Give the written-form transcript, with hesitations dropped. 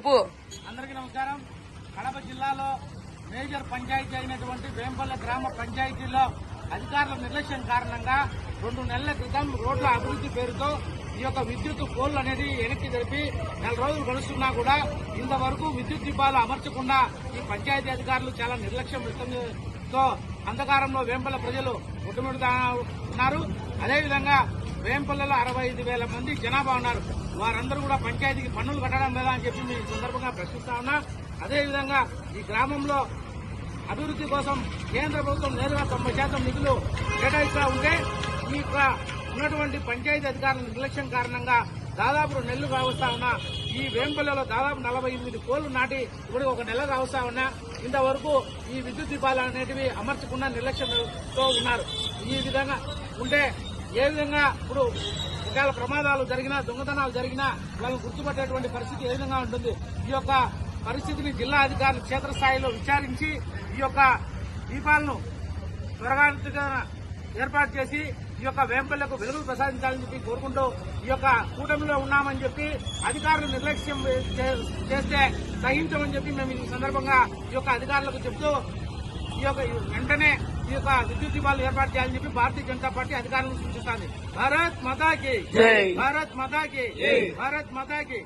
చెప్పు. అందరికీ నమస్కారం. కడప జిల్లాలో మేజర్ పంచాయతీ అయినటువంటి వేంపల్లె గ్రామ పంచాయతీలో అధికారుల నిర్లక్ష్యం కారణంగా 2 నెలల క్రితం రోడ్ల అభివృద్ధి పేరుతో ఈ యొక్క విద్యుత్ పోల్ అనేది వెనక్కి జరిపి 4 రోజులు గడుస్తున్నా కూడా ఇంతవరకు విద్యుత్ దీపాలు అమర్చకుండా ఈ పంచాయతీ అధికారులు చాలా నిర్లక్ష్యం వ్యక్తంతో అంధకారంలో వేంపల్లె ప్రజలు కొట్టుమిడుతా ఉన్నారు. అదేవిధంగా వేంపల్లెలో 65,000 మంది జనాభా ఉన్నారు. వారందరూ కూడా పంచాయతీకి పన్నులు కట్టడం లేదా అని చెప్పి ఈ సందర్భంగా ప్రశ్నిస్తా ఉన్నా. అదేవిధంగా ఈ గ్రామంలో అభివృద్ధి కోసం కేంద్ర ప్రభుత్వం నేరుగా 90% నిధులు కేటాయిస్తా ఉంటే ఈ ఉన్నటువంటి పంచాయతీ అధికారుల నిర్లక్ష్యం కారణంగా దాదాపు 2 నెలలు కావస్తా ఉన్నా. ఈ వేంపల్లెలో దాదాపు 48 కోళ్లు నాటి ఇప్పుడు 1 నెల కావస్తా ఉన్నా. ఇంతవరకు ఈ విద్యుత్ దీపాలు అనేటివి అమర్చకుండా నిర్లక్ష్యంతో ఉన్నారు. ఈ విధంగా ఉంటే ఏ విధంగా ఇప్పుడు ఒకవేళ ప్రమాదాలు జరిగినా, దొంగతనాలు జరిగినా వాళ్ళని గుర్తుపట్టేటువంటి పరిస్థితి ఏ విధంగా ఉంటుంది? ఈ యొక్క పరిస్థితిని జిల్లా అధికారులు క్షేత్రస్థాయిలో విచారించి ఈ యొక్క దీపాలను త్వరగా ఏర్పాటు చేసి ఈ యొక్క వేంపల్లెకు వెలుగులు ప్రసాదించాలని చెప్పి కోరుకుంటూ ఈ యొక్క కూటమిలో ఉన్నామని చెప్పి అధికారులు నిర్లక్ష్యం చేస్తే సహించమని చెప్పి మేము ఈ సందర్భంగా ఈ యొక్క అధికారులకు చెబుతూ ఈ యొక్క వెంటనే ఈ యొక్క విద్యుత్ దీపాలు ఏర్పాటు చేయాలని చెప్పి భారతీయ జనతా పార్టీ అధికారులను సూచిస్తోంది. భారత్ మాతాకి, భారత్ మాతాకి, భారత్ మాతాకి.